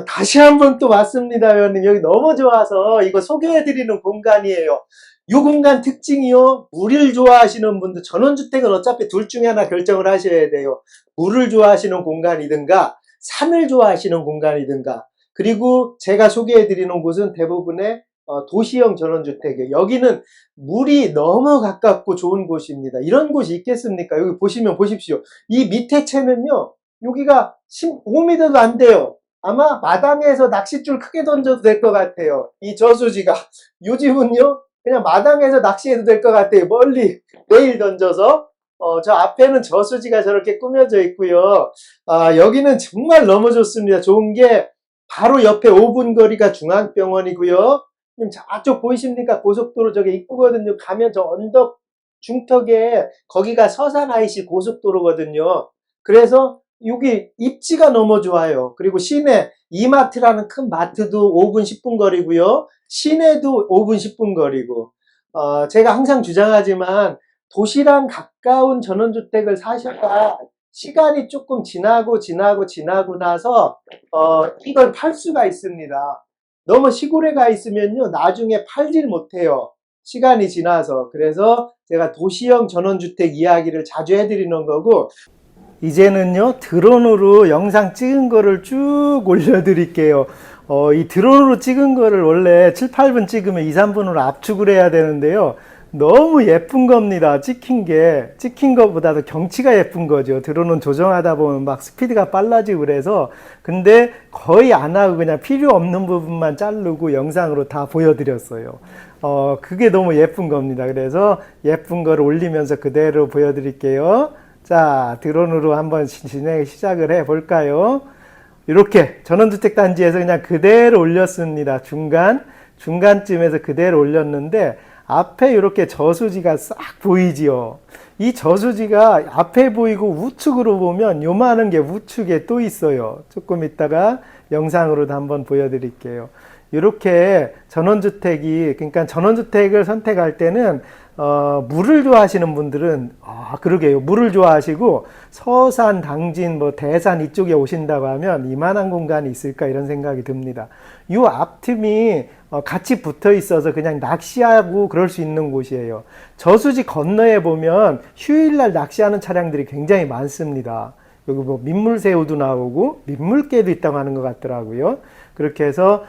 다시 한번 또 왔습니다, 회원님. 여기 너무 좋아서 이거 소개해드리는 공간이에요. 이 공간 특징이요. 물을 좋아하시는 분들, 전원주택은 어차피 둘 중에 하나 결정을 하셔야 돼요. 물을 좋아하시는 공간이든가, 산을 좋아하시는 공간이든가, 그리고 제가 소개해드리는 곳은 대부분의 도시형 전원주택이에요. 여기는 물이 너무 가깝고 좋은 곳입니다. 이런 곳이 있겠습니까? 여기 보시면 보십시오. 이 밑에 채는요, 여기가 5m도 안 돼요. 아마 마당에서 낚싯줄 크게 던져도 될 것 같아요. 이 저수지가. 요즘은요, 그냥 마당에서 낚시해도 될 것 같아요. 멀리 매일 던져서. 저 앞에는 저수지가 저렇게 꾸며져 있고요. 여기는 정말 너무 좋습니다. 좋은 게 바로 옆에 5분 거리가 중앙병원이고요. 지금 저쪽 보이십니까? 고속도로 저게 이쁘거든요. 가면 저 언덕 중턱에 거기가 서산 IC 고속도로거든요. 그래서 여기 입지가 너무 좋아요. 그리고 시내 이마트라는 큰 마트도 5분 10분 거리고요. 시내도 5분 10분 거리고. 제가 항상 주장하지만 도시랑 가까운 전원주택을 사셔야 시간이 조금 지나고 나서 이걸 팔 수가 있습니다. 너무 시골에 가 있으면요, 나중에 팔질 못해요. 시간이 지나서. 그래서 제가 도시형 전원주택 이야기를 자주 해드리는 거고, 이제는요, 드론으로 영상 찍은 거를 쭉 올려드릴게요. 이 드론으로 찍은 거를 원래 7, 8분 찍으면 2, 3분으로 압축을 해야 되는데요. 너무 예쁜 겁니다. 찍힌 것보다도 경치가 예쁜 거죠. 드론은 조정하다 보면 막 스피드가 빨라지고 그래서. 근데 거의 안 하고 그냥 필요 없는 부분만 자르고 영상으로 다 보여드렸어요. 그게 너무 예쁜 겁니다. 그래서 예쁜 거를 올리면서 그대로 보여드릴게요. 자, 드론으로 한번 시작을 해 볼까요? 이렇게 전원주택 단지에서 그냥 그대로 올렸습니다. 중간쯤에서 그대로 올렸는데, 앞에 이렇게 저수지가 싹 보이지요. 이 저수지가 앞에 보이고 우측으로 보면 요만한 게 우측에 또 있어요. 조금 이따가 영상으로도 한번 보여드릴게요. 이렇게 그러니까 전원주택을 선택할 때는 물을 좋아하시는 분들은 그러게요. 물을 좋아하시고 서산, 당진, 대산 이쪽에 오신다고 하면 이만한 공간이 있을까 이런 생각이 듭니다. 이 앞틈이 같이 붙어 있어서 그냥 낚시하고 그럴 수 있는 곳이에요. 저수지 건너에 보면 휴일날 낚시하는 차량들이 굉장히 많습니다. 여기 민물새우도 나오고 민물개도 있다고 하는 것 같더라고요. 그렇게 해서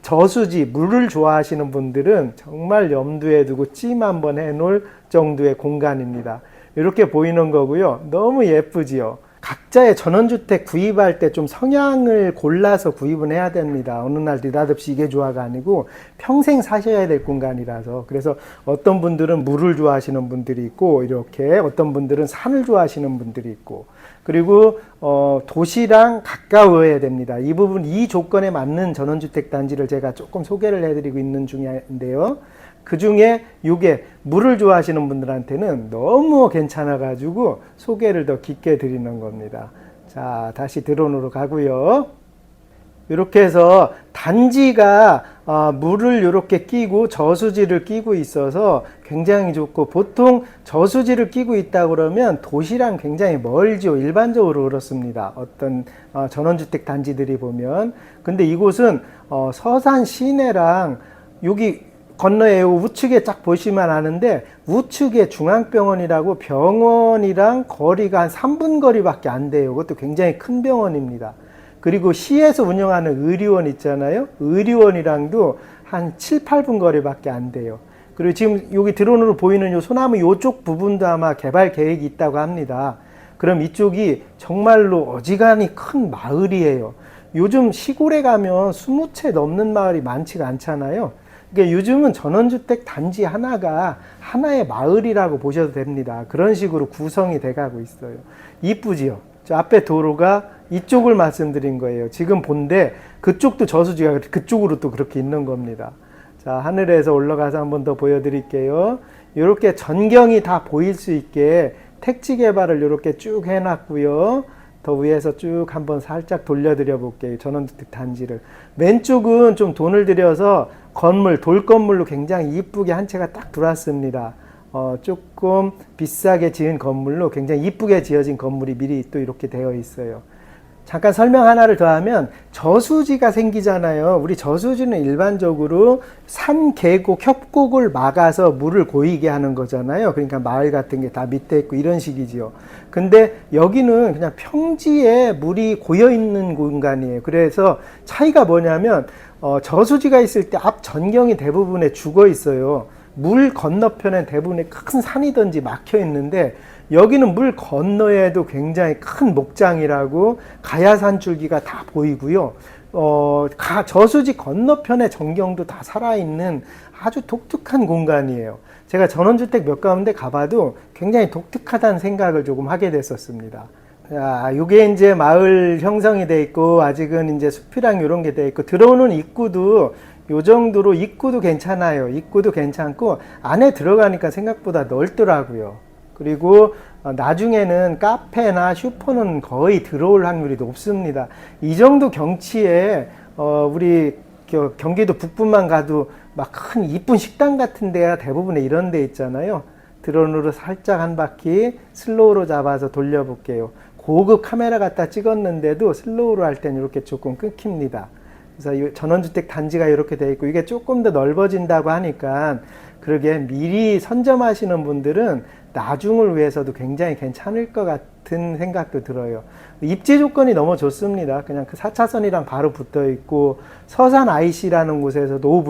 저수지, 물을 좋아하시는 분들은 정말 염두에 두고 찜 한번 해놓을 정도의 공간입니다. 이렇게 보이는 거고요. 너무 예쁘지요. 각자의 전원주택 구입할 때 좀 성향을 골라서 구입은 해야 됩니다. 어느 날 느닷없이 이게 좋아가 아니고 평생 사셔야 될 공간이라서. 그래서 어떤 분들은 물을 좋아하시는 분들이 있고, 이렇게 어떤 분들은 산을 좋아하시는 분들이 있고, 그리고 도시랑 가까워야 됩니다. 이 조건에 맞는 전원주택 단지를 제가 조금 소개를 해드리고 있는 중인데요. 그 중에 이게 물을 좋아하시는 분들한테는 너무 괜찮아 가지고 소개를 더 깊게 드리는 겁니다. 자, 다시 드론으로 가고요. 이렇게 해서 단지가 물을 이렇게 끼고 저수지를 끼고 있어서 굉장히 좋고, 보통 저수지를 끼고 있다 그러면 도시랑 굉장히 멀죠. 일반적으로 그렇습니다. 어떤 전원주택 단지들이 보면. 근데 이곳은 서산 시내랑 여기 건너에 우측에 쫙 보시면 아는데, 우측에 중앙병원이라고 병원이랑 거리가 한 3분 거리밖에 안 돼요. 그것도 굉장히 큰 병원입니다. 그리고 시에서 운영하는 의료원 있잖아요. 의료원이랑도 한 7, 8분 거리밖에 안 돼요. 그리고 지금 여기 드론으로 보이는 요 소나무 요쪽 부분도 아마 개발 계획이 있다고 합니다. 그럼 이쪽이 정말로 어지간히 큰 마을이에요. 요즘 시골에 가면 20채 넘는 마을이 많지가 않잖아요. 그러니까 요즘은 전원주택 단지 하나가 하나의 마을이라고 보셔도 됩니다. 그런 식으로 구성이 돼가고 있어요. 이쁘지요? 저 앞에 도로가 이쪽을 말씀드린 거예요. 지금 본데 그쪽도 저수지가 그쪽으로 또 그렇게 있는 겁니다. 자, 하늘에서 올라가서 한번 더 보여드릴게요. 이렇게 전경이 다 보일 수 있게 택지 개발을 이렇게 쭉 해놨고요. 더 위에서 쭉 한번 살짝 돌려드려 볼게요. 전원주택 단지를. 왼쪽은 좀 돈을 들여서 돌 건물로 굉장히 이쁘게 한 채가 딱 들어왔습니다. 조금 비싸게 지은 건물로 굉장히 이쁘게 지어진 건물이 미리 또 이렇게 되어 있어요. 잠깐 설명 하나를 더 하면 저수지가 생기잖아요. 우리 저수지는 일반적으로 산, 계곡, 협곡을 막아서 물을 고이게 하는 거잖아요. 그러니까 마을 같은 게 다 밑에 있고 이런 식이지요. 근데 여기는 그냥 평지에 물이 고여 있는 공간이에요. 그래서 차이가 뭐냐면 저수지가 있을 때 앞 전경이 대부분에 죽어 있어요. 물 건너편엔 대부분의 큰 산이든지 막혀 있는데 여기는 물 건너에도 굉장히 큰 목장이라고 가야산줄기가 다 보이고요. 저수지 건너편의 전경도 다 살아있는 아주 독특한 공간이에요. 제가 전원주택 몇 가운데 가봐도 굉장히 독특하다는 생각을 조금 하게 됐었습니다. 자, 요게 이제 마을 형성이 돼 있고 아직은 이제 숲이랑 이런 게 돼 있고 들어오는 입구도 요 정도로 입구도 괜찮아요. 입구도 괜찮고 안에 들어가니까 생각보다 넓더라고요. 그리고 나중에는 카페나 슈퍼는 거의 들어올 확률이 높습니다. 이 정도 경치에 우리 경기도 북부만 가도 막 큰 이쁜 식당 같은 데가 대부분에 이런 데 있잖아요. 드론으로 살짝 한 바퀴 슬로우로 잡아서 돌려볼게요. 고급 카메라 갖다 찍었는데도 슬로우로 할 때는 이렇게 조금 끊깁니다. 그래서 이 전원주택 단지가 이렇게 돼 있고 이게 조금 더 넓어진다고 하니까 그러게 미리 선점하시는 분들은 나중을 위해서도 굉장히 괜찮을 것 같은 생각도 들어요. 입지 조건이 너무 좋습니다. 그냥 그 4차선이랑 바로 붙어 있고 서산 IC라는 곳에서도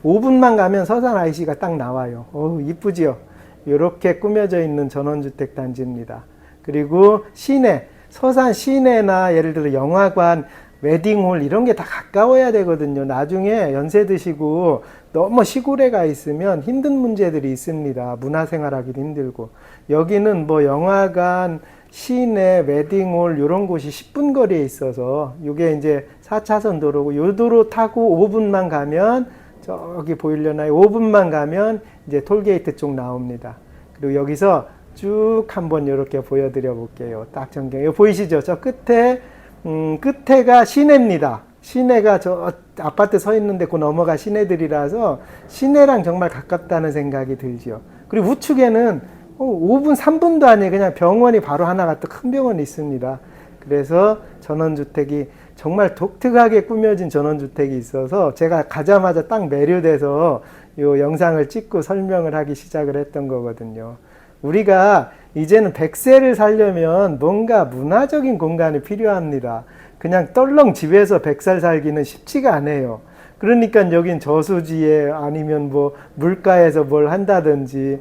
5분만 가면 서산 IC가 딱 나와요. 이쁘지요? 이렇게 꾸며져 있는 전원주택 단지입니다. 그리고 시내, 서산 시내나 예를 들어 영화관, 웨딩홀 이런 게 다 가까워야 되거든요. 나중에 연세 드시고 너무 시골에 가 있으면 힘든 문제들이 있습니다. 문화생활하기도 힘들고. 여기는 뭐 영화관, 시내, 웨딩홀 이런 곳이 10분 거리에 있어서 이게 이제 4차선 도로고 요 도로 타고 5분만 가면 저기 보이려나요? 5분만 가면 이제 톨게이트 쪽 나옵니다. 그리고 여기서 쭉 한번 이렇게 보여드려 볼게요. 딱 전경. 이거 보이시죠? 저 끝에가 시내입니다. 시내가 저 아파트 서 있는데 그 넘어가 시내들이라서 시내랑 정말 가깝다는 생각이 들죠. 그리고 우측에는 5분, 3분도 아니에요. 그냥 병원이 바로 하나가 또 큰 병원이 있습니다. 그래서 전원주택이 정말 독특하게 꾸며진 전원주택이 있어서 제가 가자마자 딱 매료돼서 이 영상을 찍고 설명을 하기 시작을 했던 거거든요. 우리가 이제는 100세를 살려면 뭔가 문화적인 공간이 필요합니다. 그냥 떨렁 집에서 100살 살기는 쉽지가 않아요. 그러니까 여긴 저수지에 아니면 뭐 물가에서 뭘 한다든지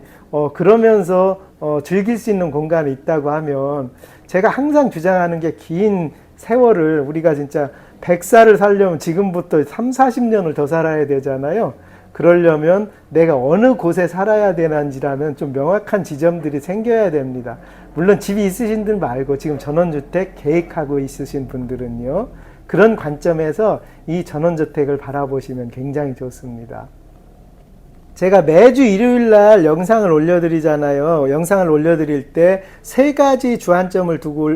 그러면서 즐길 수 있는 공간이 있다고 하면 제가 항상 주장하는 게 긴 세월을 우리가 진짜 100살을 살려면 지금부터 3, 40년을 더 살아야 되잖아요. 그러려면 내가 어느 곳에 살아야 되는지라는 좀 명확한 지점들이 생겨야 됩니다. 물론 집이 있으신 분 말고 지금 전원주택 계획하고 있으신 분들은요. 그런 관점에서 이 전원주택을 바라보시면 굉장히 좋습니다. 제가 매주 일요일 날 영상을 올려드리잖아요. 영상을 올려드릴 때 세 가지 주안점을 두고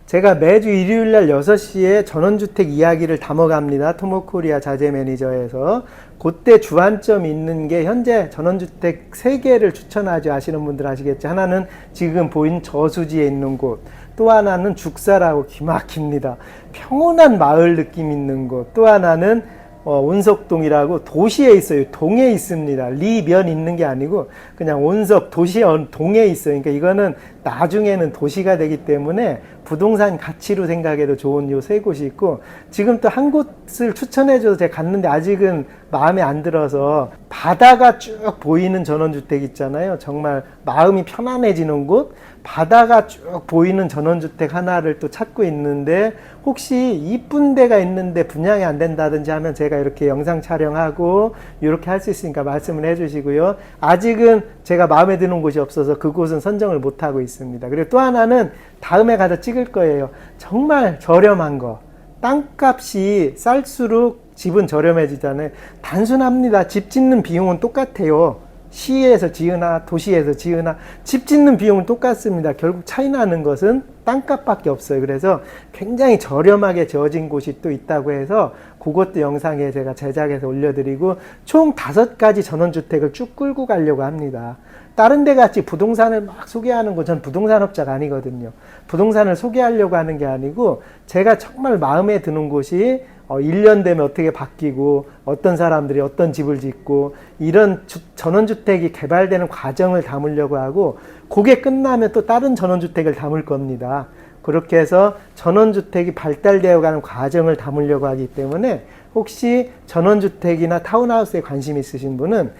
제가 매주 일요일 날 6시에 전원주택 이야기를 담아갑니다. 토모코리아 자재 매니저에서. 그때 주안점 있는 게 현재 전원주택 3개를 추천하죠. 아시는 분들 아시겠죠. 하나는 지금 보인 저수지에 있는 곳. 또 하나는 죽사라고 기막힙니다. 평온한 마을 느낌 있는 곳. 또 하나는 온석동이라고 도시에 있어요. 동에 있습니다. 리면 있는 게 아니고 그냥 온석 도시 동에 있어요. 그러니까 이거는 나중에는 도시가 되기 때문에 부동산 가치로 생각해도 좋은 요 세 곳이 있고 지금 또 한 곳을 추천해줘서 제가 갔는데 아직은 마음에 안 들어서 바다가 쭉 보이는 전원주택 있잖아요. 정말 마음이 편안해지는 곳 바다가 쭉 보이는 전원주택 하나를 또 찾고 있는데 혹시 이쁜 데가 있는데 분양이 안 된다든지 하면 제가 이렇게 영상 촬영하고 이렇게 할 수 있으니까 말씀을 해주시고요. 아직은 제가 마음에 드는 곳이 없어서 그곳은 선정을 못하고 있습니다. 그리고 또 하나는 다음에 가서 찍을 거예요. 정말 저렴한 거. 땅값이 쌀수록 집은 저렴해지잖아요. 단순합니다. 집 짓는 비용은 똑같아요. 시에서 지으나 도시에서 지으나 집 짓는 비용은 똑같습니다. 결국 차이 나는 것은 땅값밖에 없어요. 그래서 굉장히 저렴하게 지어진 곳이 또 있다고 해서 그것도 영상에 제가 제작해서 올려드리고 총 5가지 전원주택을 쭉 끌고 가려고 합니다. 다른 데 같이 부동산을 막 소개하는 거, 전 부동산업자가 아니거든요. 부동산을 소개하려고 하는 게 아니고 제가 정말 마음에 드는 곳이 1년 되면 어떻게 바뀌고 어떤 사람들이 어떤 집을 짓고 이런 전원주택이 개발되는 과정을 담으려고 하고 그게 끝나면 또 다른 전원주택을 담을 겁니다. 그렇게 해서 전원주택이 발달되어 가는 과정을 담으려고 하기 때문에 혹시 전원주택이나 타운하우스에 관심 있으신 분은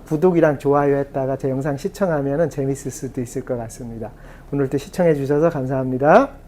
구독이랑 좋아요 했다가 제 영상 시청하면 재밌을 수도 있을 것 같습니다. 오늘도 시청해 주셔서 감사합니다.